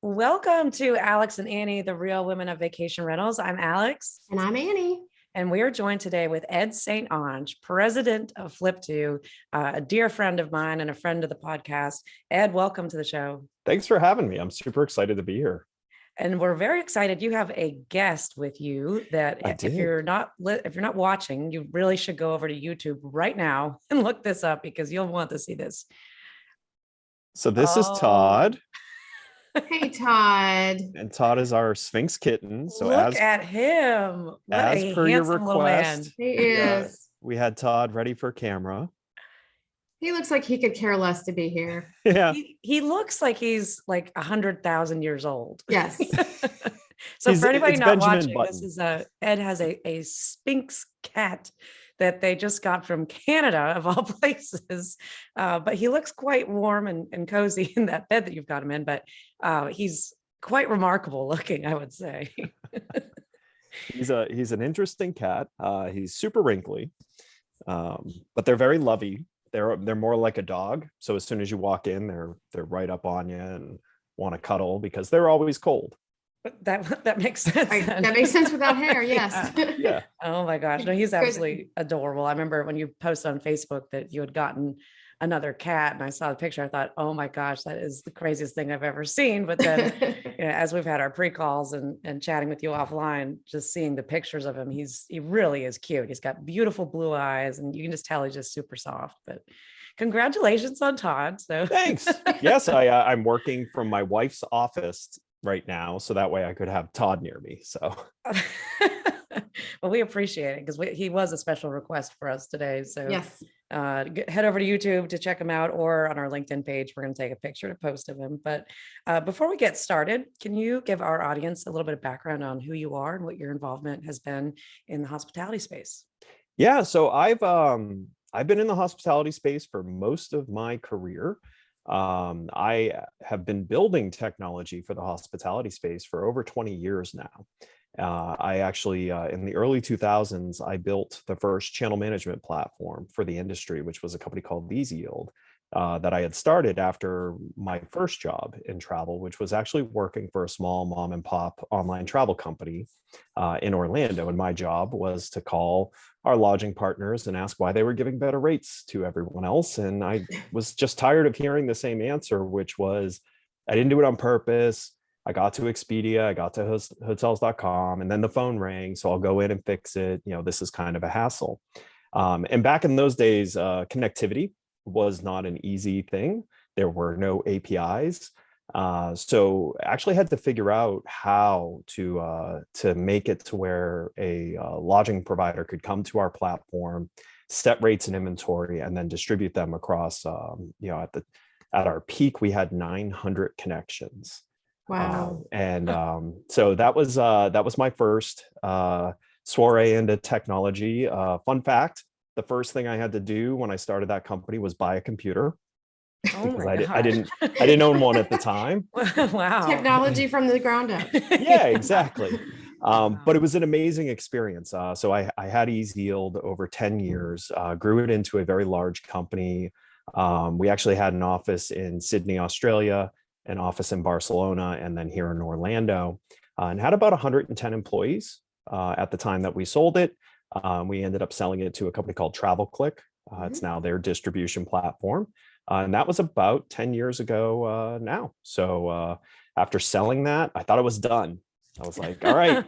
Welcome to Alex and Annie, the Real Women of Vacation Rentals. I'm Alex. And I'm Annie. And we are joined today with Ed St. Onge, president of Flip.to, a dear friend of mine and a friend of the podcast. Ed, welcome to the show. Thanks for having me. I'm super excited to be here. And we're very excited. You have a guest with you that if you're not watching, you really should go over to YouTube right now and look this up because you'll want to see this. So this is Todd. Hey, Todd. And Todd is our Sphinx kitten. So look at him. What as per your request, he is. We had Todd ready for camera. He looks like he could care less to be here. Yeah. He looks like he's like 100,000 years old. Yes. So for anybody not Benjamin watching, Button. this is Ed has a Sphinx cat that they just got from Canada of all places. But he looks quite warm and cozy in that bed that you've got him in, but he's quite remarkable looking, I would say. He's an interesting cat. He's super wrinkly, but they're very lovey. They're more like a dog. So as soon as you walk in, they're right up on you and want to cuddle because they're always cold. But that makes sense. That makes sense without hair. Yes. Yeah. Oh my gosh. No, he's absolutely adorable. I remember when you posted on Facebook that you had gotten another cat and I saw the picture, I thought, oh my gosh, that is the craziest thing I've ever seen. But then as we've had our pre-calls and chatting with you offline, just seeing the pictures of him, he really is cute. He's got beautiful blue eyes and you can just tell he's just super soft. But congratulations on Todd. So thanks. Yes, I'm working from my wife's office right now, so that way I could have Todd near me. So well, we appreciate it because he was a special request for us today. So yes, head over to YouTube to check him out, or on our LinkedIn page, we're going to take a picture to post of him. But before we get started, can you give our audience a little bit of background on who you are and what your involvement has been in the hospitality space? Yeah, so I've been in the hospitality space for most of my career. I have been building technology for the hospitality space for over 20 years now. I actually, in the early 2000s, I built the first channel management platform for the industry, which was a company called EZYield that I had started after my first job in travel, which was actually working for a small mom and pop online travel company in Orlando. And my job was to call our lodging partners and ask why they were giving better rates to everyone else. And I was just tired of hearing the same answer, which was, I didn't do it on purpose. I got to Expedia, I got to hotels.com, and then the phone rang. So I'll go in and fix it. This is kind of a hassle. And back in those days, connectivity was not an easy thing. There were no APIs. So I actually had to figure out how to make it to where a lodging provider could come to our platform, set rates and inventory, and then distribute them across. At our peak, we had 900 connections. Wow. So that was my first soiree into technology. Fun fact: the first thing I had to do when I started that company was buy a computer. Oh because my I didn't own one at the time. Wow. Technology from the ground up. Yeah, exactly. But it was an amazing experience. So I had EZYield over 10 years, grew it into a very large company. We actually had an office in Sydney, Australia, an office in Barcelona, and then here in Orlando, and had about 110 employees at the time that we sold it. We ended up selling it to a company called TravelClick. It's now their distribution platform. And that was about 10 years ago now. So after selling that, I thought it was done. I was like, all right,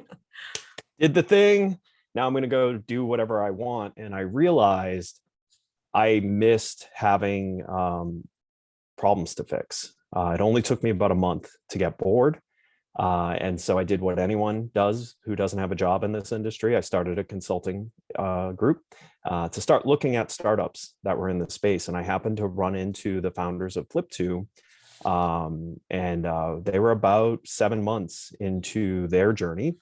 did the thing. Now I'm going to go do whatever I want. And I realized I missed having problems to fix. It only took me about a month to get bored. And so I did what anyone does who doesn't have a job in this industry. I started a consulting group to start looking at startups that were in the space. And I happened to run into the founders of Flip.to. They were about 7 months into their journey.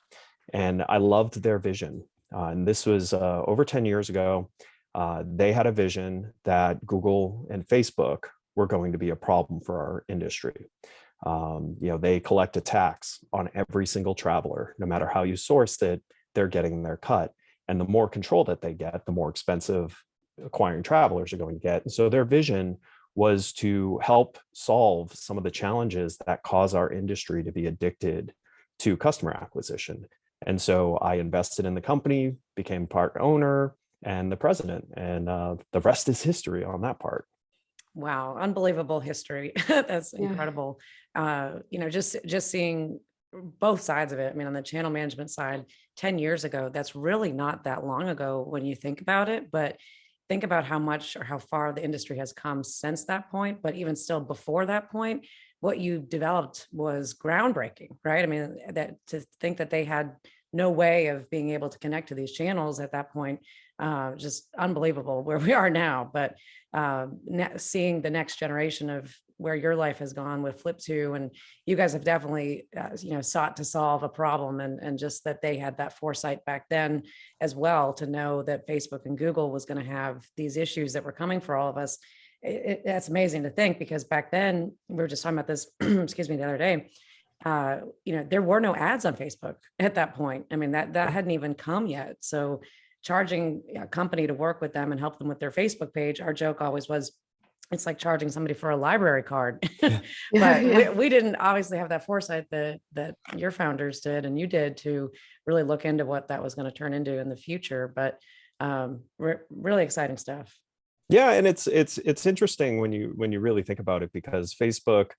And I loved their vision. And this was over 10 years ago. They had a vision that Google and Facebook were going to be a problem for our industry. They collect a tax on every single traveler. No matter how you sourced it, they're getting their cut. And the more control that they get, the more expensive acquiring travelers are going to get. And so their vision was to help solve some of the challenges that cause our industry to be addicted to customer acquisition. And so I invested in the company, became part owner and the president, and the rest is history on that part. Wow, unbelievable history. That's incredible. Just seeing both sides of it. I mean, on the channel management side, 10 years ago, that's really not that long ago when you think about it, but think about how much or how far the industry has come since that point. But even still before that point, what you developed was groundbreaking, right? I mean, that to think that they had no way of being able to connect to these channels at that point, just unbelievable where we are now. But seeing the next generation of where your life has gone with Flip.to, and you guys have definitely, sought to solve a problem, and just that they had that foresight back then as well to know that Facebook and Google was going to have these issues that were coming for all of us. That's amazing to think, because back then we were just talking about this, excuse me, the other day. There were no ads on Facebook at that point. I mean, that hadn't even come yet. So charging a company to work with them and help them with their Facebook page, our joke always was, it's like charging somebody for a library card. But we didn't obviously have that foresight that your founders did and you did to really look into what that was going to turn into in the future. But really exciting stuff. Yeah, and it's interesting when you really think about it, because Facebook,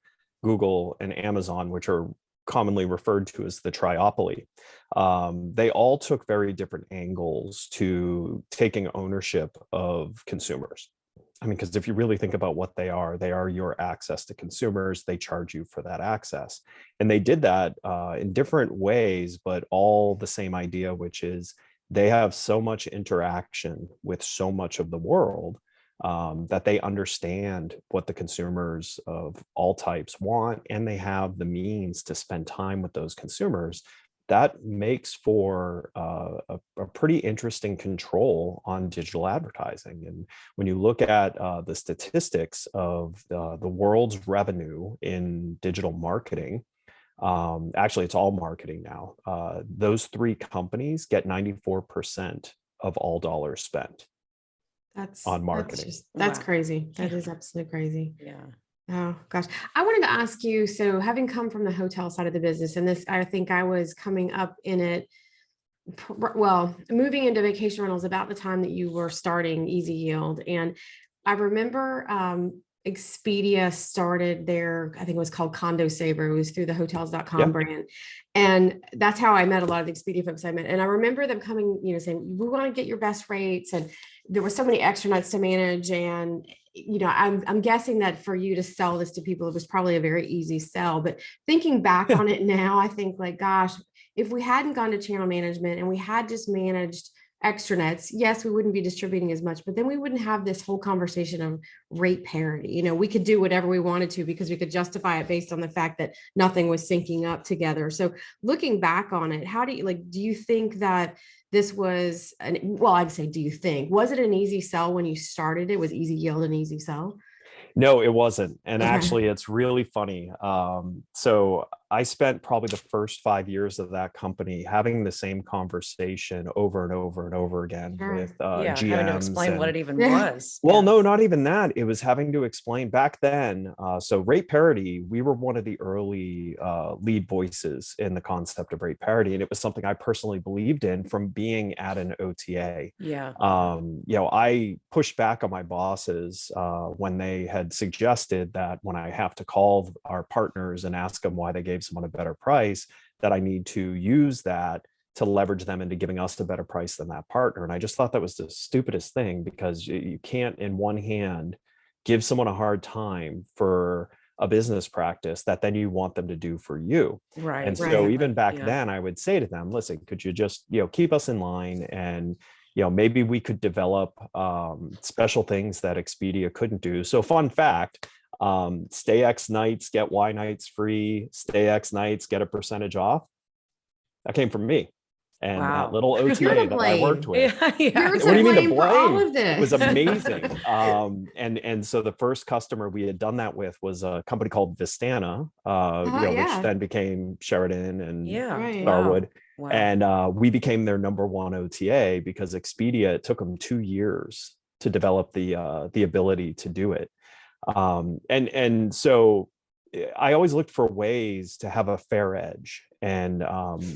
Google, and Amazon, which are commonly referred to as the Triopoly, they all took very different angles to taking ownership of consumers. I mean, because if you really think about what they are your access to consumers. They charge you for that access. And they did that in different ways, but all the same idea, which is they have so much interaction with so much of the world that they understand what the consumers of all types want, and they have the means to spend time with those consumers. That makes for a pretty interesting control on digital advertising. And when you look at the statistics of the world's revenue in digital marketing, actually it's all marketing now, those three companies get 94% of all dollars spent on marketing. That's crazy. That is absolutely crazy. Yeah. Oh gosh. I wanted to ask you, so having come from the hotel side of the business, and this, I think I was coming up in it, well, moving into vacation rentals about the time that you were starting EZYield. And I remember Expedia started their, I think it was called Condo Saver. It was through the hotels.com brand. And that's how I met a lot of the Expedia folks I met. And I remember them coming, saying, we want to get your best rates. And there were so many extra nights to manage. And, I'm guessing that for you to sell this to people, it was probably a very easy sell. But thinking back on it now, I think like, gosh, if we hadn't gone to channel management and we had just managed extranets, yes, we wouldn't be distributing as much, but then we wouldn't have this whole conversation of rate parity. We could do whatever we wanted to because we could justify it based on the fact that nothing was syncing up together. So looking back on it, how do you think that this was I'd say, do you think, was it an easy sell when you started it? Was EZYield an easy sell? No, it wasn't. And actually, it's really funny. So I spent probably the first 5 years of that company having the same conversation over and over and over again with GMs. Having to explain what it even was. Well, no, not even that. It was having to explain back then. So rate parity, we were one of the early lead voices in the concept of rate parity. And it was something I personally believed in from being at an OTA. Yeah. I pushed back on my bosses when they had suggested that when I have to call our partners and ask them why they gave someone a better price, that I need to use that to leverage them into giving us a better price than that partner. And I just thought that was the stupidest thing, because you can't in one hand give someone a hard time for a business practice that then you want them to do for you. Right. And so even back then I would say to them, listen, could you just, keep us in line, and maybe we could develop special things that Expedia couldn't do. So fun fact, stay X nights, get Y nights free, stay X nights, get a percentage off. That came from me. And that little OTA that I worked with. You're what do you mean to blame? All of this. It was amazing. And so the first customer we had done that with was a company called Vistana, which then became Sheridan and Starwood. Wow. And we became their number one OTA because Expedia, it took them 2 years to develop the ability to do it. And so I always looked for ways to have a fair edge. And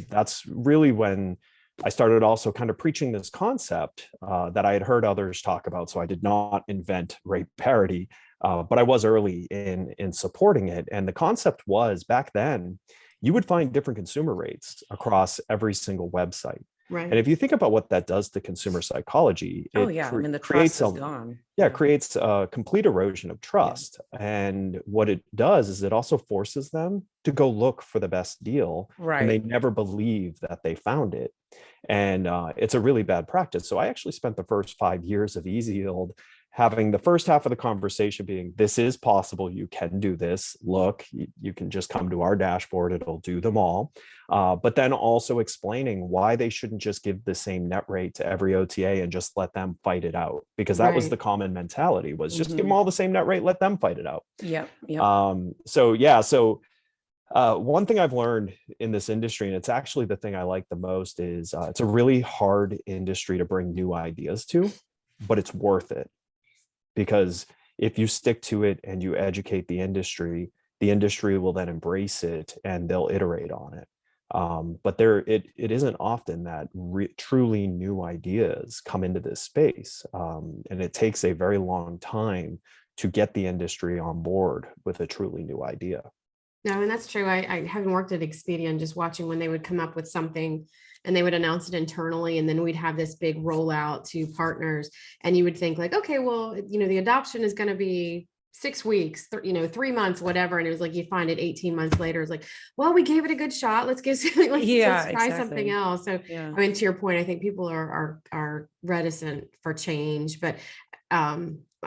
that's really when I started also kind of preaching this concept that I had heard others talk about. So I did not invent rate parity, but I was early in supporting it. And the concept was, back then, you would find different consumer rates across every single website. Right. And if you think about what that does to consumer psychology, Oh it yeah, I mean the creates trust is gone. it creates a complete erosion of trust. And what it does is it also forces them to go look for the best deal, and they Right. never believe that they found it. And it's a really bad practice. So I actually spent the first 5 years of EZYield having the first half of the conversation being, this is possible, you can do this, look, you can just come to our dashboard, it'll do them all. But then also explaining why they shouldn't just give the same net rate to every OTA and just let them fight it out, because that was the common mentality, was just give them all the same net rate, let them fight it out. Yep. Yep. So one thing I've learned in this industry, and it's actually the thing I like the most, is it's a really hard industry to bring new ideas to, but it's worth it. Because if you stick to it and you educate the industry will then embrace it and they'll iterate on it. But it isn't often that truly new ideas come into this space. And it takes a very long time to get the industry on board with a truly new idea. No, and that's true. I haven't worked at Expedia, and just watching when they would come up with something and they would announce it internally, and then we'd have this big rollout to partners, and you would think like, okay, well, the adoption is going to be 6 weeks, 3 months, whatever. And it was like, you find it 18 months later, it's like, well, we gave it a good shot. Let's give something, let's try something else. So, I mean, to your point, I think people are reticent for change, but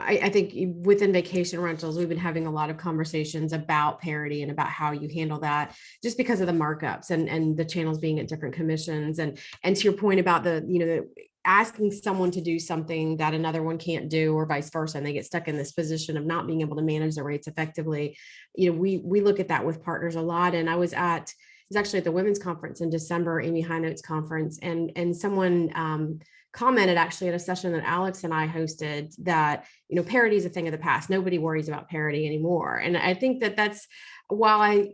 I think within vacation rentals, we've been having a lot of conversations about parity and about how you handle that, just because of the markups and the channels being at different commissions. And to your point about the asking someone to do something that another one can't do, or vice versa, and they get stuck in this position of not being able to manage the rates effectively. We look at that with partners a lot. And I was actually at the women's conference in December, Amy Hinote's conference, and someone commented actually at a session that Alex and I hosted that, parity is a thing of the past. Nobody worries about parity anymore. And I think that's, while I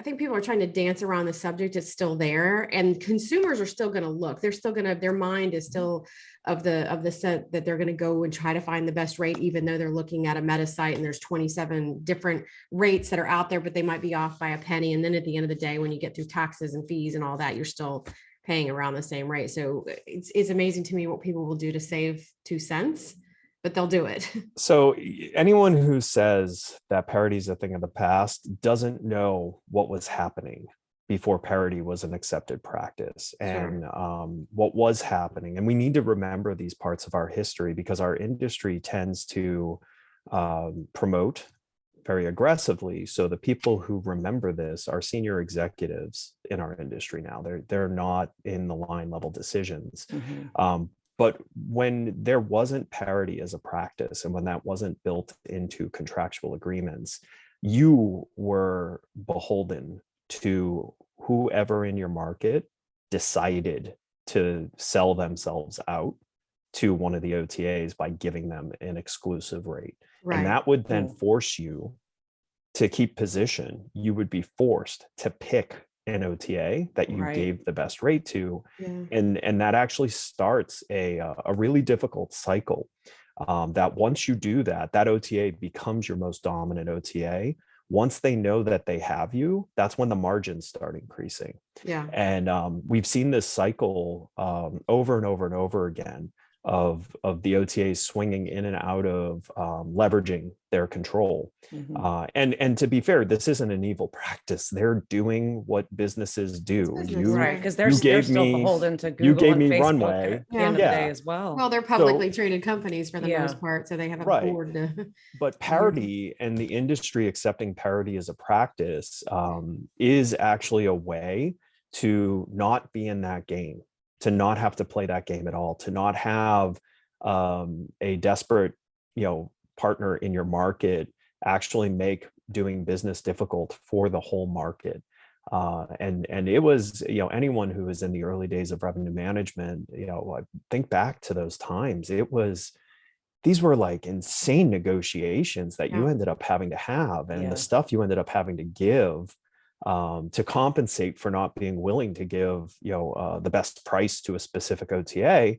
think people are trying to dance around the subject, it's still there, and consumers are still going to look. They're still going to, their mind is still of the set that they're going to go and try to find the best rate, even though they're looking at a meta site and there's 27 different rates that are out there, but they might be off by a penny. And then at the end of the day, when you get through taxes and fees and all that, you're still paying around the same rate. So it's amazing to me what people will do to save 2 cents, but they'll do it. So anyone who says that parity is a thing of the past doesn't know what was happening before parity was an accepted practice, and what was happening. And we need to remember these parts of our history, because our industry tends to promote very aggressively. So the people who remember this are senior executives in our industry now. They're not in the line level decisions. But when there wasn't parity as a practice, and when that wasn't built into contractual agreements, you were beholden to whoever in your market decided to sell themselves out to one of the OTAs by giving them an exclusive rate. And that would then force you to keep position. You would be forced to pick an OTA that you gave the best rate to. And that actually starts a really difficult cycle, that once you do that, that OTA becomes your most dominant OTA. Once they know that they have you, that's when the margins start increasing. And we've seen this cycle over and over and over again of the OTAs swinging in and out of leveraging their control. And to be fair, this isn't an evil practice. They're doing what businesses do. Because they're still beholden to Google. You gave and me Facebook runway at the end of the day as well. Well, they're publicly traded companies for the most part, so they have a board to. But parity and the industry accepting parity as a practice is actually a way to not be in that game, to not have to play that game at all, to not have a desperate, partner in your market actually make doing business difficult for the whole market. And it was, anyone who was in the early days of revenue management, I think back to those times, it was these were like insane negotiations that you Yeah. ended up having to have, and the Yes. stuff you ended up having to give to compensate for not being willing to give, the best price to a specific OTA,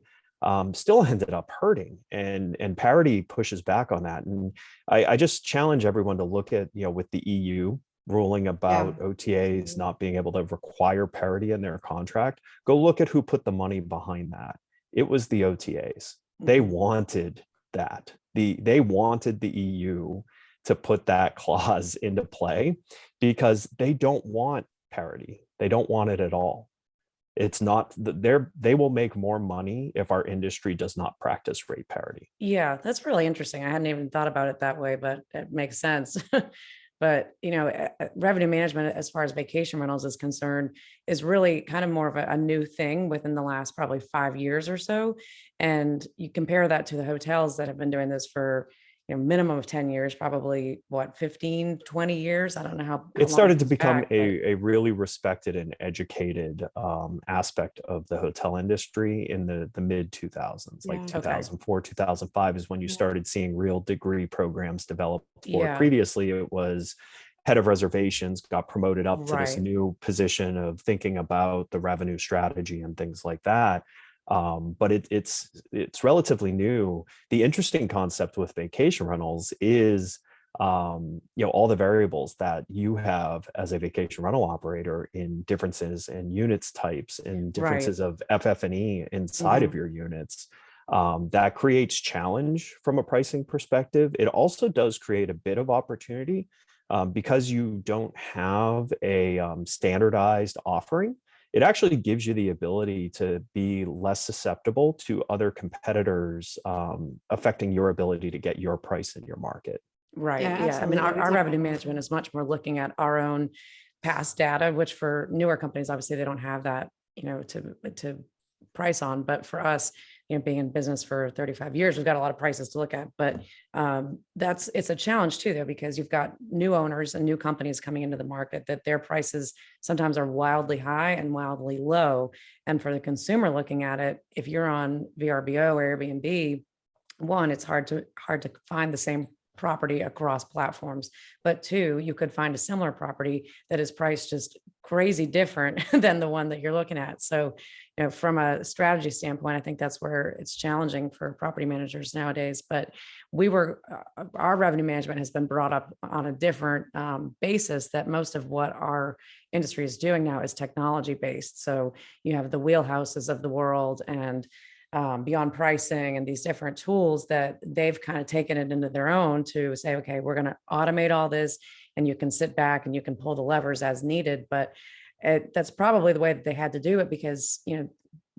still ended up hurting. And Parity pushes back on that. And I just challenge everyone to look at, with the EU ruling about OTAs not being able to require parity in their contract, go look at who put the money behind that. It was the OTAs. They wanted that. They wanted the EU to put that clause into play because they don't want parity. They don't want it at all. It's not they will make more money if our industry does not practice rate parity. Yeah, that's really interesting. I hadn't even thought about it that way, but it makes sense. But revenue management, as far as vacation rentals is concerned, is really kind of more of a new thing within the last probably 5 years or so. And you compare that to the hotels that have been doing this for minimum of 10 years, probably what, 15, 20 years. I don't know how It long started to goes become back, but a really respected and educated aspect of the hotel industry in the mid 2000s, like Yeah. Okay. 2004, 2005 is when you Yeah. started seeing real degree programs developed for it. Yeah. Previously, it was head of reservations, got promoted up to this Right. new position of thinking about the revenue strategy and things like that. But it's relatively new. The interesting concept with vacation rentals is all the variables that you have as a vacation rental operator in differences in units types and differences of FF&E inside of your units. That creates challenge from a pricing perspective. It also does create a bit of opportunity because you don't have a standardized offering. It actually gives you the ability to be less susceptible to other competitors affecting your ability to get your price in your market. Right. Yeah, Yeah. I mean, absolutely. We our talk revenue about management is much more looking at our own past data, which for newer companies, obviously they don't have that, to price on. But for us, being in business for 35 years, we've got a lot of prices to look at. But it's a challenge too, though, because you've got new owners and new companies coming into the market that their prices sometimes are wildly high and wildly low. And for the consumer looking at it, if you're on VRBO or Airbnb, one, it's hard to find the same property across platforms, but two, you could find a similar property that is priced just crazy different than the one that you're looking at. So, from a strategy standpoint, I think that's where it's challenging for property managers nowadays. But our revenue management has been brought up on a different basis, that most of what our industry is doing now is technology based. So you have the wheelhouses of the world and beyond pricing and these different tools that they've kind of taken it into their own to say, okay, we're going to automate all this, and you can sit back and you can pull the levers as needed. But that's probably the way that they had to do it, because,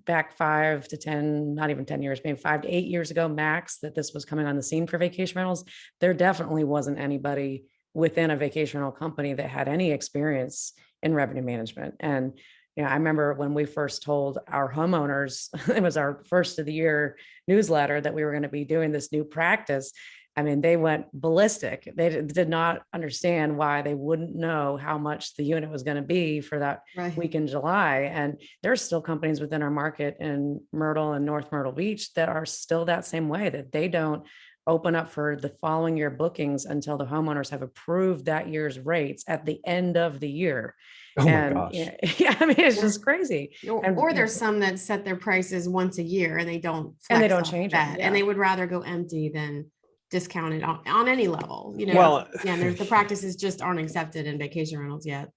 back 5 to 10, not even 10 years, maybe 5 to 8 years ago, max, that this was coming on the scene for vacation rentals, there definitely wasn't anybody within a vacation rental company that had any experience in revenue management. And I remember when we first told our homeowners, it was our first of the year newsletter, that we were going to be doing this new practice. I mean, they went ballistic. They did not understand why they wouldn't know how much the unit was going to be for that week in July. And there's still companies within our market in Myrtle and North Myrtle Beach that are still that same way, that they don't open up for the following year bookings until the homeowners have approved that year's rates at the end of the year. Oh my And gosh. yeah, I mean, it's just crazy. Or there's some that set their prices once a year and they don't change that, it. and they would rather go empty than discounted on any level. Well, there's the practices just aren't accepted in vacation rentals yet.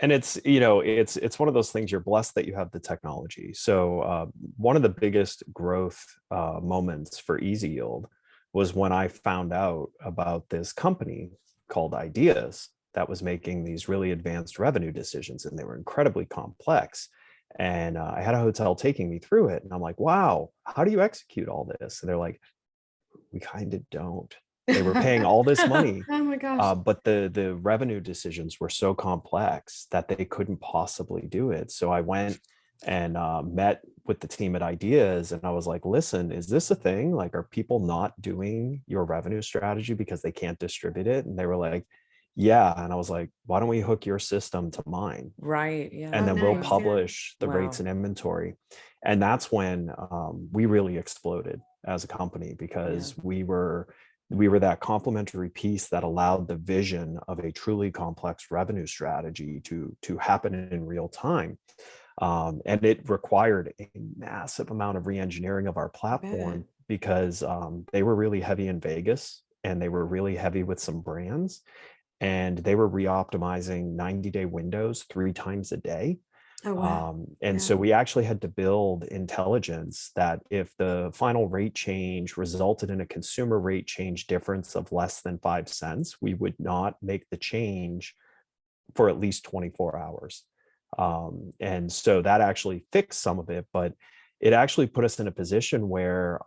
And it's one of those things, you're blessed that you have the technology. So one of the biggest growth moments for EZYield was when I found out about this company called Ideas that was making these really advanced revenue decisions, and they were incredibly complex. And I had a hotel taking me through it, and I'm like, wow, how do you execute all this? And they're like, we kind of don't. They were paying all this money. Oh my gosh. But the revenue decisions were so complex that they couldn't possibly do it. So I went and met with the team at Ideas, and I was like, listen, is this a thing? Like, are people not doing your revenue strategy because they can't distribute it? And they were like, yeah. And I was like, why don't we hook your system to mine? Right. Yeah. And then we'll nice. publish the Wow. rates and inventory. And that's when we really exploded. as a company, because we were that complementary piece that allowed the vision of a truly complex revenue strategy to happen in real time. And it required a massive amount of re-engineering of our platform, because they were really heavy in Vegas, and they were really heavy with some brands, and they were re-optimizing 90-day windows 3 times a day. Oh, wow. So we actually had to build intelligence that if the final rate change resulted in a consumer rate change difference of less than 5 cents, we would not make the change for at least 24 hours. And so that actually fixed some of it, but it actually put us in a position where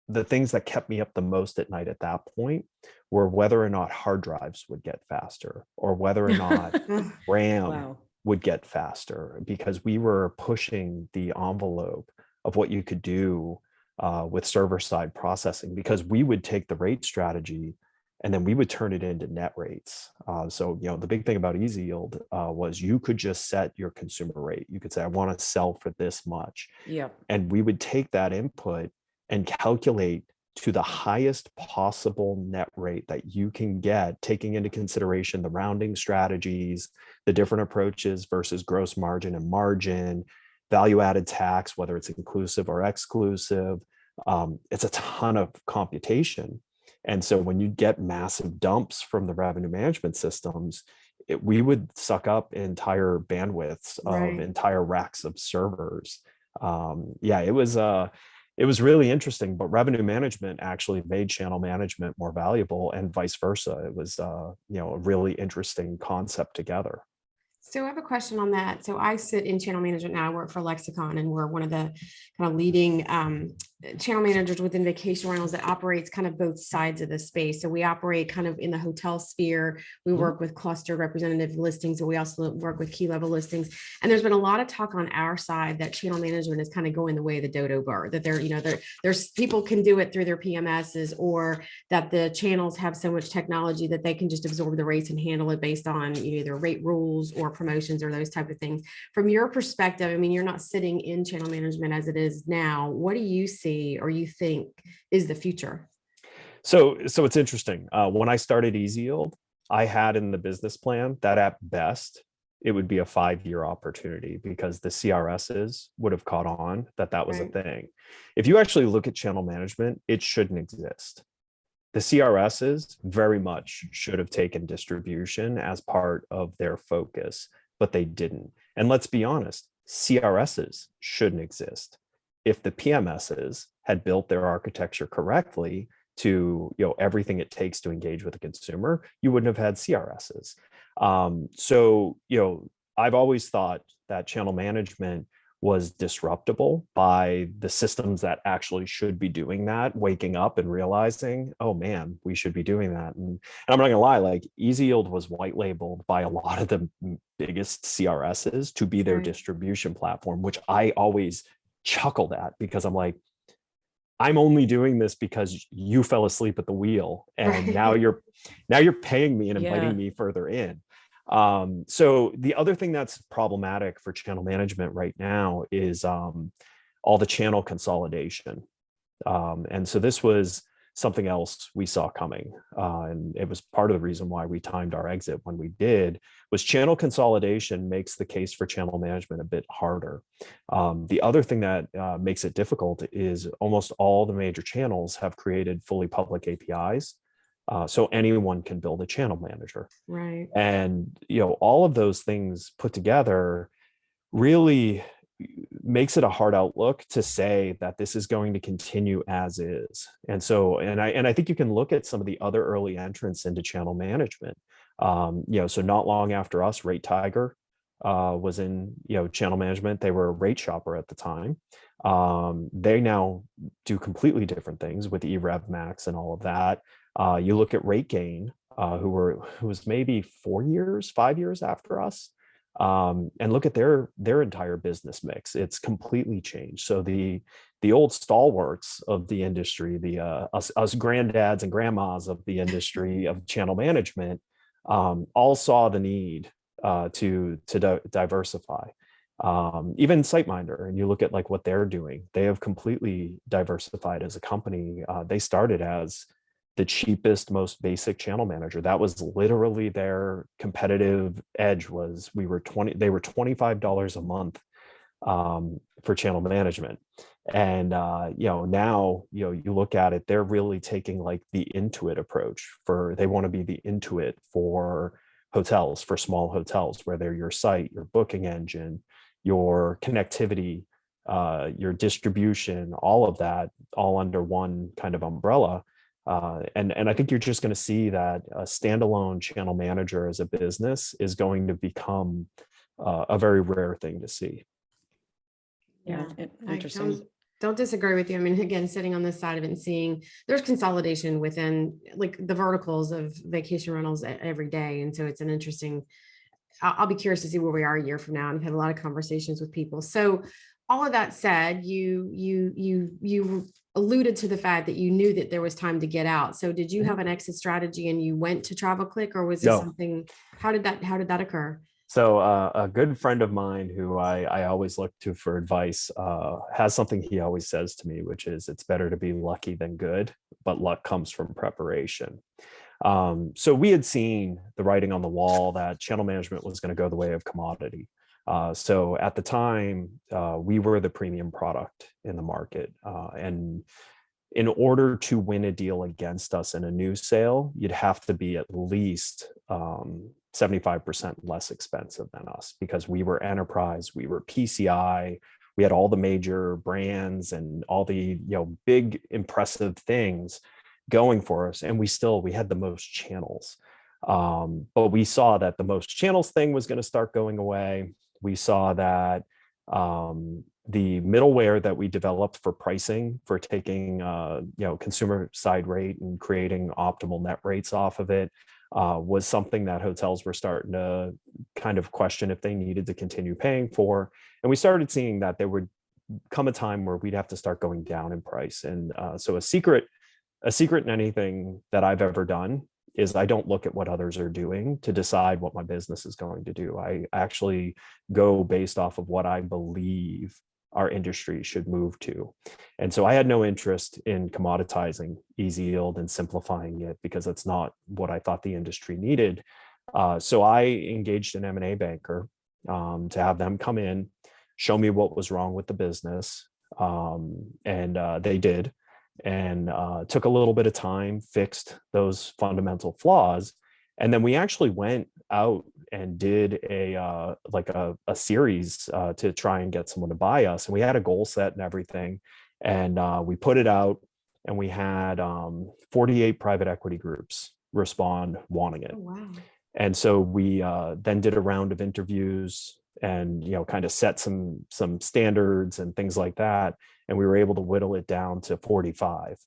the things that kept me up the most at night at that point were whether or not hard drives would get faster, or whether or not RAM would get faster, because we were pushing the envelope of what you could do with server-side processing, because we would take the rate strategy and then we would turn it into net rates. So, the big thing about EZYield was you could just set your consumer rate. You could say, I want to sell for this much. And we would take that input and calculate to the highest possible net rate that you can get, taking into consideration the rounding strategies, the different approaches versus gross margin and margin, value-added tax, whether it's inclusive or exclusive. It's a ton of computation. And so when you get massive dumps from the revenue management systems, we would suck up entire bandwidths of entire racks of servers. It was really interesting, but revenue management actually made channel management more valuable, and vice versa. It was, a really interesting concept together. So I have a question on that. So I sit in channel management now. I work for Lexicon, and we're one of the kind of leading channel managers within vacation rentals that operates kind of both sides of the space. So we operate kind of in the hotel sphere. We work with cluster representative listings, and we also work with key level listings. And there's been a lot of talk on our side that channel management is kind of going the way of the dodo bird, that there's people can do it through their PMSs, or that the channels have so much technology that they can just absorb the rates and handle it based on either rate rules or promotions or those type of things. From your perspective, I mean, you're not sitting in channel management as it is now. What do you see or you think is the future? So it's interesting. When I started EZYield, I had in the business plan that at best it would be a 5-year opportunity, because the CRSs would have caught on that was a thing. If you actually look at channel management, it shouldn't exist. The CRSs very much should have taken distribution as part of their focus, but they didn't. And let's be honest, CRSs shouldn't exist. If the PMSs had built their architecture correctly to everything it takes to engage with the consumer, you wouldn't have had CRSs. So I've always thought that channel management was disruptible by the systems that actually should be doing that, waking up and realizing, oh man, we should be doing that. And I'm not gonna lie, like EZYield was white labeled by a lot of the biggest CRSs to be their distribution platform, which I always chuckled at, because I'm like, I'm only doing this because you fell asleep at the wheel, and now you're paying me and inviting me further in. So the other thing that's problematic for channel management right now is all the channel consolidation. And so this was something else we saw coming. And it was part of the reason why we timed our exit when we did, was channel consolidation makes the case for channel management a bit harder. The other thing that makes it difficult is almost all the major channels have created fully public APIs. So anyone can build a channel manager. And, all of those things put together really makes it a hard outlook to say that this is going to continue as is. And so, and I think you can look at some of the other early entrants into channel management. So not long after us, Rate Tiger was in, channel management. They were a rate shopper at the time. They now do completely different things with eRev Max and all of that. You look at Rate Gain, who was maybe 5 years after us. And look at their entire business mix. It's completely changed. So the old stalwarts of the industry, us granddads and grandmas of the industry of channel management, all saw the need to diversify. even SiteMinder, and you look at like what they're doing, they have completely diversified as a company. They started as the cheapest, most basic channel manager. That was literally their competitive edge. Was they were $25 a month for channel management. And now you look at it, they're really taking like the Intuit approach. They want to be the Intuit for hotels, for small hotels, where they're your site, your booking engine, your connectivity, your distribution, all of that, all under one kind of umbrella. And I think you're just going to see that a standalone channel manager as a business is going to become a very rare thing to see. Yeah, interesting. Don't disagree with you. I mean, again, sitting on this side of it and seeing there's consolidation within like the verticals of vacation rentals every day. And so it's an interesting, I'll be curious to see where we are a year from now. And I've had a lot of conversations with people. So all of that said, you alluded to the fact that you knew that there was time to get out. So did you have an exit strategy and you went to TravelClick, or was this something, how did that occur? So a good friend of mine who I always look to for advice has something he always says to me, which is, it's better to be lucky than good, but luck comes from preparation. So we had seen the writing on the wall that channel management was going to go the way of commodity. So at the time, we were the premium product in the market. And in order to win a deal against us in a new sale, you'd have to be at least 75% less expensive than us, because we were enterprise, we were PCI, we had all the major brands and all the big impressive things going for us, and we had the most channels. But we saw that the most channels thing was going to start going away. We saw that the middleware that we developed for pricing, for taking consumer side rate and creating optimal net rates off of it, was something that hotels were starting to kind of question if they needed to continue paying for. And we started seeing that there would come a time where we'd have to start going down in price. And so a secret in anything that I've ever done is I don't look at what others are doing to decide what my business is going to do. I actually go based off of what I believe our industry should move to. And so I had no interest in commoditizing EZYield and simplifying it, because that's not what I thought the industry needed. So I engaged an M&A banker to have them come in, show me what was wrong with the business. And they did, and took a little bit of time, fixed those fundamental flaws. And then we actually went out and did a series to try and get someone to buy us. And we had a goal set and everything. And we put it out, and we had 48 private equity groups respond wanting it. Oh, wow. And so we then did a round of interviews and kind of set some standards and things like that. And we were able to whittle it down to 45.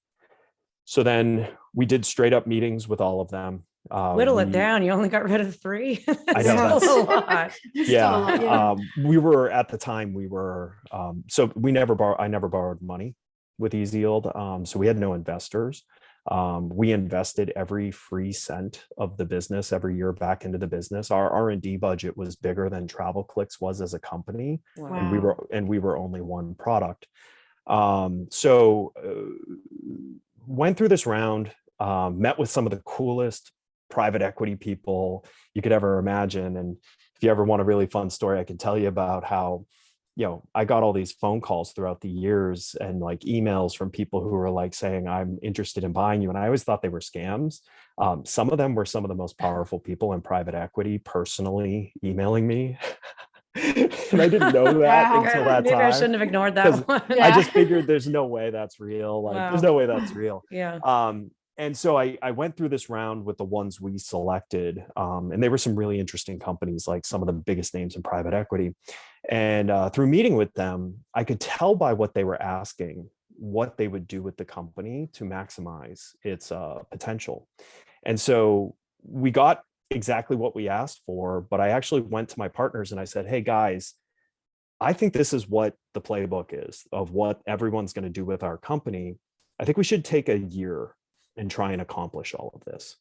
So then we did straight up meetings with all of them. Whittle it down. You only got rid of 3. I know, that's a lot. Yeah. We were at the time, so I never borrowed money with EZYield. So we had no investors. We invested every free cent of the business every year back into the business. Our R&D budget was bigger than TravelClick's was as a company. Wow. And we were only one product. So went through this round, met with some of the coolest private equity people you could ever imagine. And if you ever want a really fun story, I can tell you about how, I got all these phone calls throughout the years and like emails from people who were like saying, I'm interested in buying you. And I always thought they were scams. Some of them were some of the most powerful people in private equity personally emailing me. And I didn't know that until that Maybe time. I shouldn't have ignored that one. I just figured there's no way that's real. There's no way that's real. Yeah. And so I went through this round with the ones we selected, and they were some really interesting companies, like some of the biggest names in private equity. And through meeting with them, I could tell by what they were asking what they would do with the company to maximize its potential. And so we got exactly what we asked for, but I actually went to my partners and I said, hey guys, I think this is what the playbook is of what everyone's going to do with our company. I think we should take a year and try and accomplish all of this.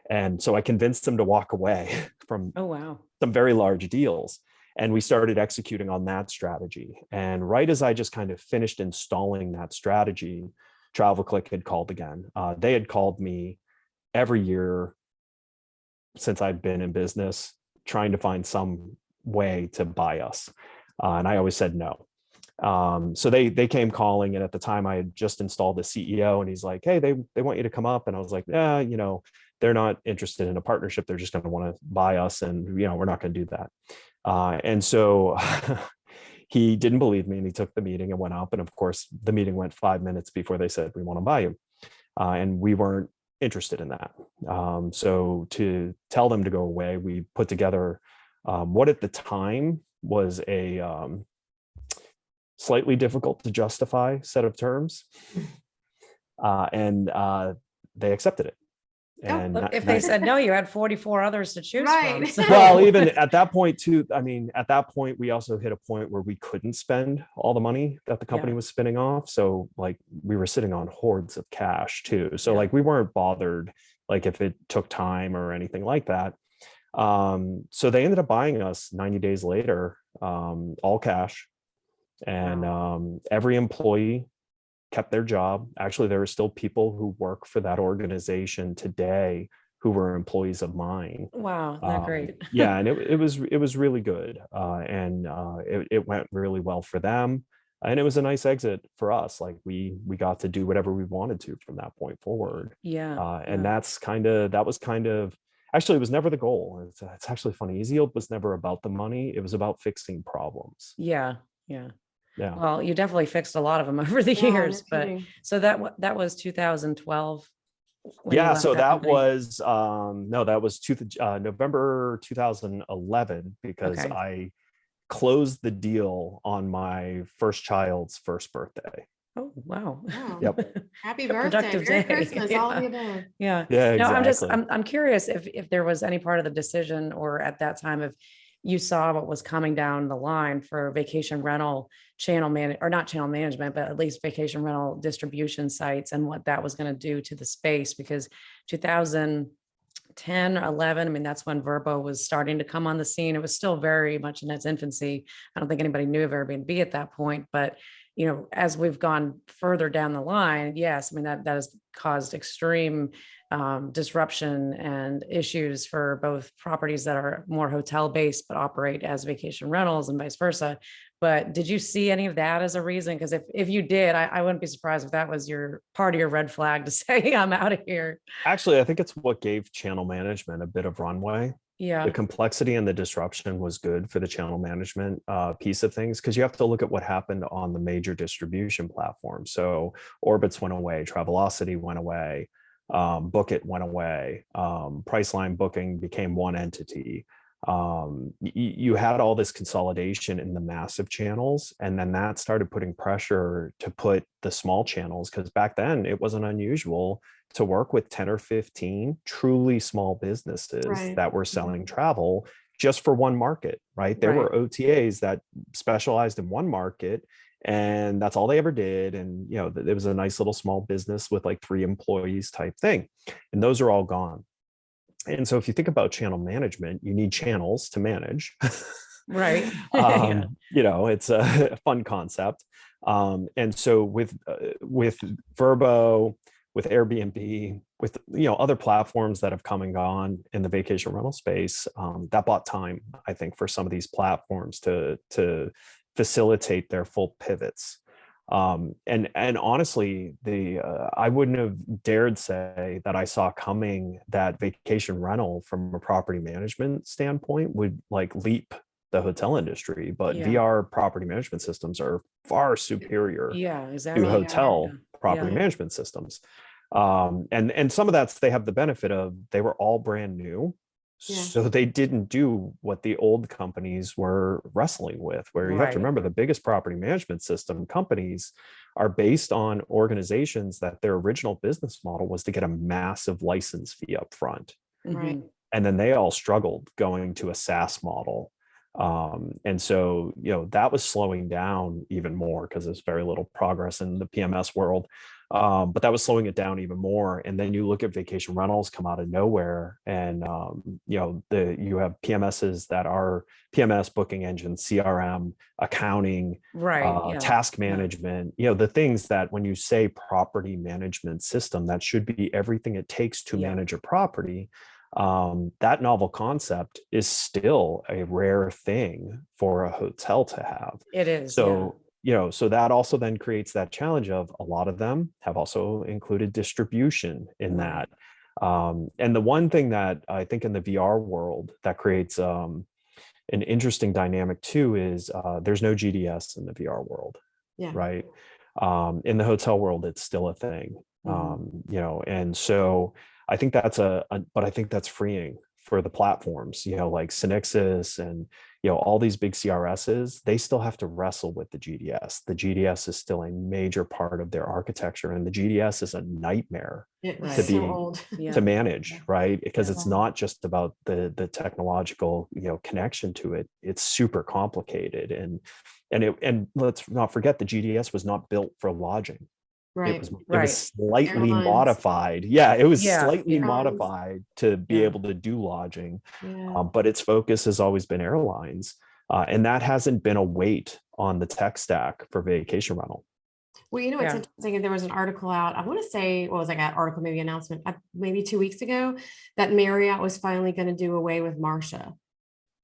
And so I convinced them to walk away from Oh, wow. some very large deals. And we started executing on that strategy. And right as I just kind of finished installing that strategy, TravelClick had called again. They had called me every year since I'd been in business, trying to find some way to buy us. And I always said no. So they came calling, and at the time I had just installed the CEO, and he's like, hey, they want you to come up. And I was like, yeah, they're not interested in a partnership. They're just going to want to buy us. And, we're not going to do that. And so he didn't believe me, and he took the meeting and went up. And of course, the meeting went 5 minutes before they said, we want to buy you. And we weren't interested in that. So to tell them to go away, we put together what at the time was a slightly difficult to justify set of terms. And they accepted it. And if they said no, you had 44 others to choose from. So. Well, even at that point too, at that point, we also hit a point where we couldn't spend all the money that the company was spinning off. So like we were sitting on hordes of cash too. So like we weren't bothered like if it took time or anything like that. So they ended up buying us 90 days later, all cash. And every employee kept their job. Actually, there are still people who work for that organization today who were employees of mine. Wow, that's great. Yeah, and it was really good, and it went really well for them, and it was a nice exit for us. Like we got to do whatever we wanted to from that point forward. And that was kind of actually, it was never the goal. It's actually funny. EZYield was never about the money. It was about fixing problems. Yeah. Well, you definitely fixed a lot of them over the years, but so that was 2012. So that was that was November 2011, because I closed the deal on my first child's first birthday. Oh, wow. Yep. Happy birthday. Merry Christmas, all of you above. Yeah, exactly. No, I'm curious if there was any part of the decision, or at that time, if you saw what was coming down the line for vacation rental not channel management, but at least vacation rental distribution sites, and what that was going to do to the space. Because 2010 or 11, that's when Vrbo was starting to come on the scene. It was still very much in its infancy. I don't think anybody knew of Airbnb at that point, but as we've gone further down the line, yes, that has caused extreme disruption and issues for both properties that are more hotel based but operate as vacation rentals and vice versa. But did you see any of that as a reason? Because if you did, I wouldn't be surprised if that was your part of your red flag to say, I'm out of here. Actually, I think it's what gave channel management a bit of runway. The complexity and the disruption was good for the channel management piece of things, because you have to look at what happened on the major distribution platforms. So Orbitz went away, Travelocity went away, Book It went away, Priceline Booking became one entity. You had all this consolidation in the massive channels, and then that started putting pressure to put the small channels, because back then it wasn't unusual to work with 10 or 15 truly small businesses that were selling travel just for one market, right? There were OTAs that specialized in one market, and that's all they ever did. And, it was a nice little small business with like 3 employees type thing. And those are all gone. And so if you think about channel management, you need channels to manage. Right. It's a fun concept. And so with Vrbo, with Airbnb, with other platforms that have come and gone in the vacation rental space, that bought time, I think, for some of these platforms to facilitate their full pivots. And honestly, I wouldn't have dared say that I saw coming that vacation rental from a property management standpoint would like leap the hotel industry, but VR property management systems are far superior to hotel property management systems. And some of that's, they have the benefit of, they were all brand new. So they didn't do what the old companies were wrestling with, where you have to remember the biggest property management system companies are based on organizations that their original business model was to get a massive license fee up front. Right. And then they all struggled going to a SaaS model. And so, that was slowing down even more because there's very little progress in the PMS world. But that was slowing it down even more. And then you look at vacation rentals come out of nowhere, and you have PMSs that are PMS, booking engine, CRM, accounting, Right. Yeah. task Yeah. management, the things that when you say property management system, that should be everything it takes to Yeah. manage a property. That novel concept is still a rare thing for a hotel to have. It is. So, so that also then creates that challenge of a lot of them have also included distribution in Right. that. And the one thing that I think in the VR world that creates an interesting dynamic too is there's no GDS in the VR world, Yeah. right? In the hotel world, it's still a thing, and so I think that's but I think that's freeing for the platforms, like Synixis and, all these big CRSs, they still have to wrestle with the GDS. The GDS is still a major part of their architecture, and the GDS is a nightmare It's to so be old. to manage, right? Because it's Yeah. not just about the technological, connection to it. It's super complicated, and let's not forget the GDS was not built for lodging. Right. It Right. was slightly Airlines. modified. Yeah, it was Yeah, slightly yeah. modified to be Yeah. able to do lodging, Yeah. but its focus has always been airlines, and that hasn't been a weight on the tech stack for vacation rental. Well, it's Yeah. interesting. There was an article out, I want to say, what was like an article, maybe announcement, maybe 2 weeks ago, that Marriott was finally going to do away with Marcia.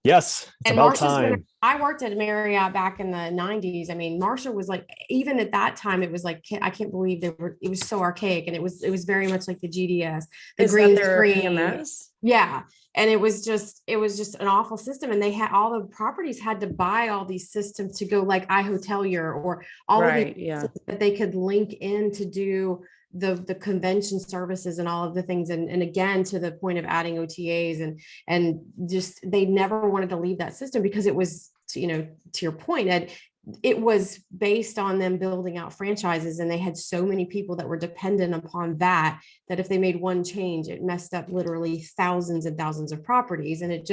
Yes, it's And about Marsha's time. I worked at Marriott back in the 90s. I mean, Marsha was like, even at that time, it was like, I can't believe it was so archaic. And it was very much like the GDS, the Is that green their screen. PMS? Yeah. And it was just an awful system. And they had all the properties had to buy all these systems to go like iHotelier or all Right. of the Yeah. that they could link in to do the convention services and all of the things. And again, to the point of adding OTAs and just, they never wanted to leave that system because it was, to your point, Ed, it was based on them building out franchises, and they had so many people that were dependent upon that if they made one change, it messed up literally thousands and thousands of properties. And it's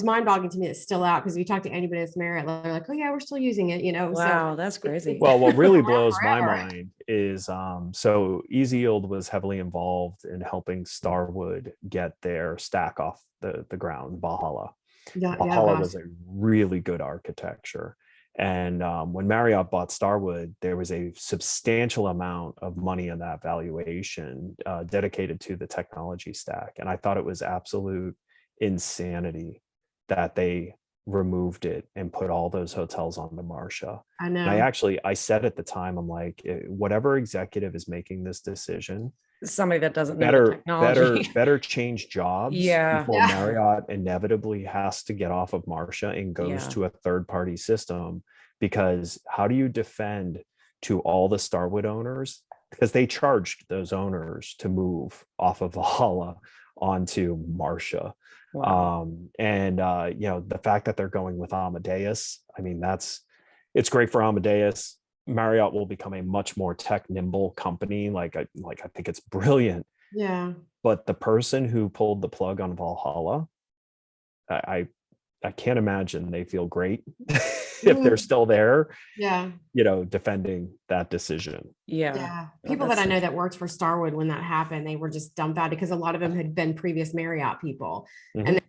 mind-boggling to me it's still out, because if you talk to anybody that's Marriott, they're like, oh yeah, we're still using it, Wow, that's crazy. Well, what really around blows my forever. mind is so EZYield was heavily involved in helping Starwood get their stack off the ground, Valhalla. Valhalla was a really good architecture. And when Marriott bought Starwood, there was a substantial amount of money in that valuation dedicated to the technology stack. And I thought it was absolute insanity that they removed it and put all those hotels on the Marcia. I know. And I said at the time, I'm like, whatever executive is making this decision, Somebody that doesn't know the technology. better change jobs before Yeah. Marriott inevitably has to get off of Marcia and goes to a third-party system. Because how do you defend to all the Starwood owners? Because they charged those owners to move off of Valhalla onto Marcia. Wow. The fact that they're going with Amadeus, I mean, it's great for Amadeus. Marriott will become a much more tech nimble company. I think it's brilliant. Yeah. But the person who pulled the plug on Valhalla, I can't imagine they feel great if they're still there. Yeah. Defending that decision. Yeah. People that I know that worked for Starwood when that happened, they were just dumbfounded because a lot of them had been previous Marriott people. Mhm. And then,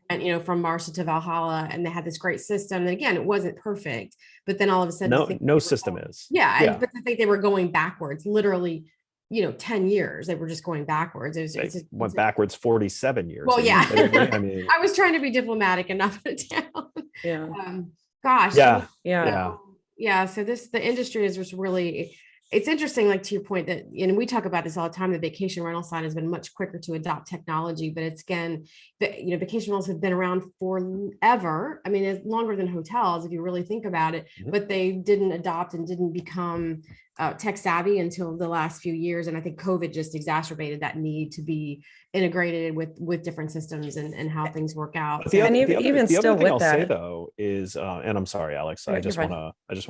from Marcia to Valhalla, and they had this great system. And again, it wasn't perfect, but then all of a sudden, No system is. Yeah. But I think they were going backwards, literally, 10 years. They were just going backwards. It went backwards 47 years. Well, yeah. I mean, I was trying to be diplomatic and not put it down. Yeah. Gosh. Yeah. Yeah. So the industry is just really, it's interesting, like to your point that, and we talk about this all the time, the vacation rental side has been much quicker to adopt technology, but it's again, vacation rentals have been around forever. I mean, it's longer than hotels, if you really think about it, but they didn't adopt and didn't become tech savvy until the last few years. And I think COVID just exacerbated that need to be integrated with different systems and how things work out. The other thing I'll that say though is, and I'm sorry, Alex, Yeah, I just want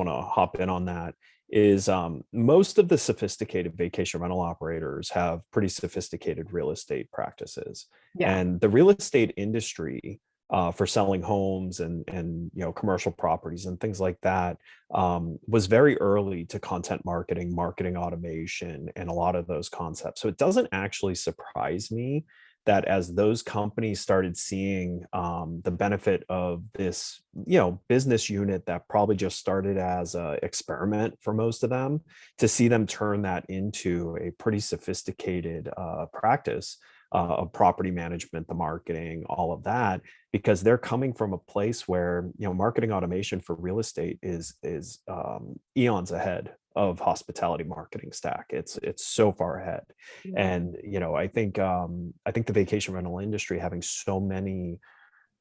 to hop in on that, is most of the sophisticated vacation rental operators have pretty sophisticated real estate practices. Yeah. And the real estate industry for selling homes and commercial properties and things like that, was very early to content marketing, marketing automation, and a lot of those concepts. So it doesn't actually surprise me that as those companies started seeing the benefit of this, business unit that probably just started as an experiment for most of them, to see them turn that into a pretty sophisticated practice of property management, the marketing, all of that, because they're coming from a place where marketing automation for real estate is eons ahead of hospitality marketing stack. It's so far ahead. And I think the vacation rental industry, having so many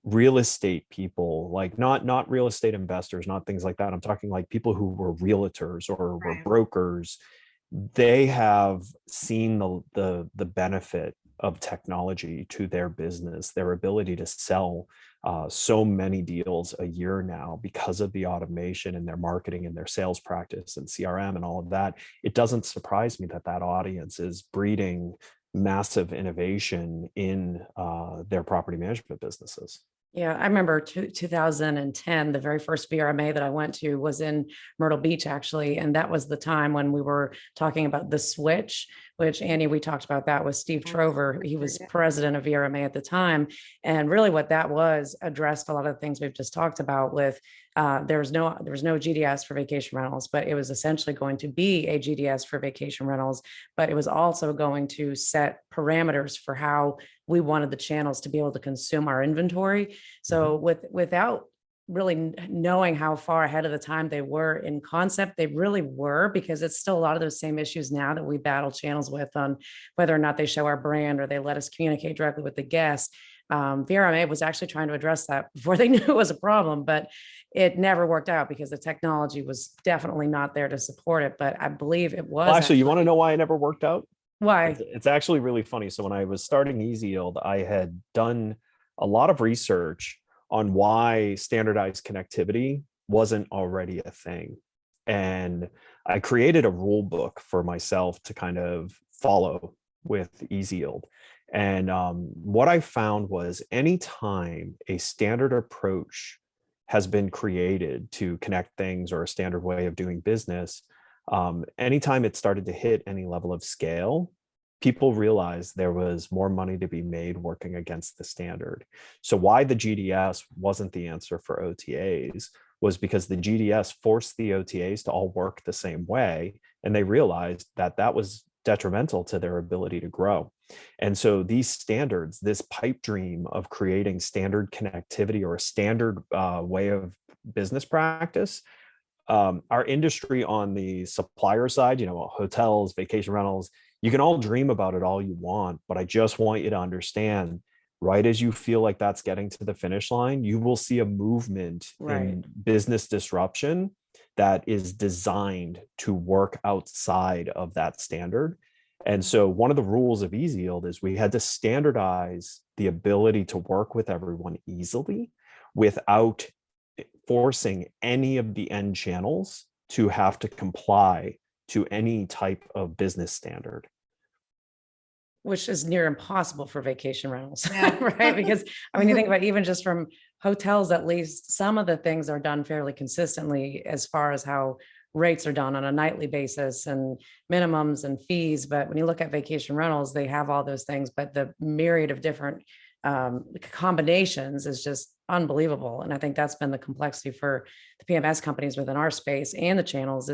real estate people, like not real estate investors, not things like that, I'm talking like people who were realtors or were brokers, they have seen the benefit of technology to their business, their ability to sell so many deals a year now because of the automation in their marketing and their sales practice and CRM and all of that. It doesn't surprise me that audience is breeding massive innovation in their property management businesses. Yeah, I remember 2010, the very first VRMA that I went to was in Myrtle Beach, actually. And that was the time when we were talking about the switch, which Annie, we talked about that with Steve Trover. He was president of VRMA at the time. And really what that was addressed a lot of the things we've just talked about with there was no GDS for vacation rentals, but it was essentially going to be a GDS for vacation rentals, but it was also going to set parameters for how we wanted the channels to be able to consume our inventory. So without really knowing how far ahead of the time they were in concept, they really were, because it's still a lot of those same issues now that we battle channels with on whether or not they show our brand or they let us communicate directly with the guest. VRMA was actually trying to address that before they knew it was a problem, but it never worked out because the technology was definitely not there to support it. But I believe it was. Well, actually, you want to know why it never worked out? Why? It's actually really funny. So when I was starting EZYield, I had done a lot of research on why standardized connectivity wasn't already a thing. And I created a rule book for myself to kind of follow with EZYield. And what I found was anytime a standard approach has been created to connect things or a standard way of doing business, anytime it started to hit any level of scale, people realized there was more money to be made working against the standard. So why the GDS wasn't the answer for OTAs was because the GDS forced the OTAs to all work the same way. And they realized that that was detrimental to their ability to grow. And so these standards, this pipe dream of creating standard connectivity or a standard way of business practice, our industry on the supplier side, hotels, vacation rentals, you can all dream about it all you want, but I just want you to understand, right as you feel like that's getting to the finish line, you will see a movement in business disruption that is designed to work outside of that standard. And so one of the rules of EZYield is we had to standardize the ability to work with everyone easily without forcing any of the end channels to have to comply to any type of business standard. Which is near impossible for vacation rentals, right? Because you think about even just from hotels, at least some of the things are done fairly consistently as far as how rates are done on a nightly basis and minimums and fees. But when you look at vacation rentals, they have all those things, but the myriad of different combinations is just unbelievable. And I think that's been the complexity for the PMS companies within our space and the channels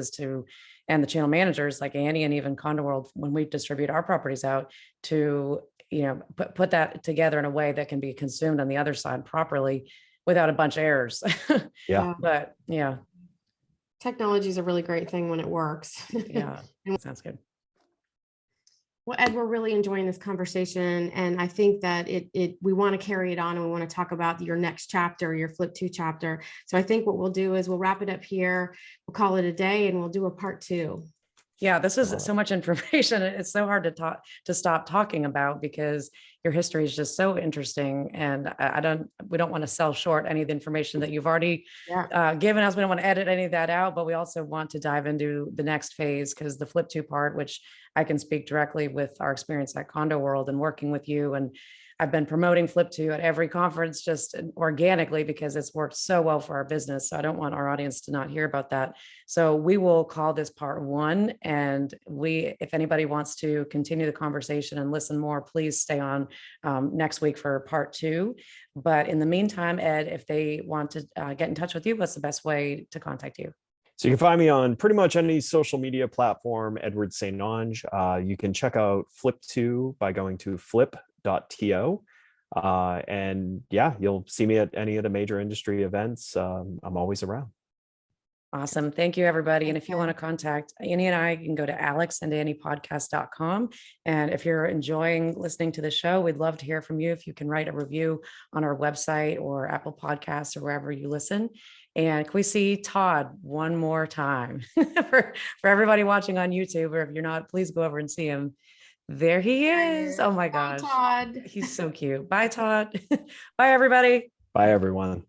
and the channel managers like Annie and even Condo World, when we distribute our properties out, to put that together in a way that can be consumed on the other side properly without a bunch of errors. But technology is a really great thing when it works. Sounds good. Well, Ed, we're really enjoying this conversation, and I think that we want to carry it on, and we want to talk about your next chapter, your Flip.to chapter. So I think what we'll do is we'll wrap it up here. We'll call it a day, and we'll do a part 2. Yeah, this is so much information. It's so hard to stop talking about because your history is just so interesting. And we don't want to sell short any of the information that you've already given us. We don't want to edit any of that out, but we also want to dive into the next phase, because the Flip.to part, which I can speak directly with our experience at Condo World and working with you. And I've been promoting Flip.to at every conference just organically because it's worked so well for our business. So I don't want our audience to not hear about that. So we will call this part 1. And if anybody wants to continue the conversation and listen more, please stay on next week for part 2. But in the meantime, Ed, if they want to get in touch with you, what's the best way to contact you? So you can find me on pretty much any social media platform, Edward St. Onge. You can check out Flip.to by going to Flip.to. And yeah, you'll see me at any of the major industry events. I'm always around. Awesome. Thank you, everybody. And if you want to contact Annie and I, you can go to alexandanniepodcast.com. And if you're enjoying listening to the show, we'd love to hear from you. If you can write a review on our website or Apple Podcasts or wherever you listen. And can we see Todd one more time for everybody watching on YouTube, or if you're not, please go over and see him. There he is. Oh my gosh. Todd. He's so cute. Bye, Todd. Bye, everybody. Bye, everyone.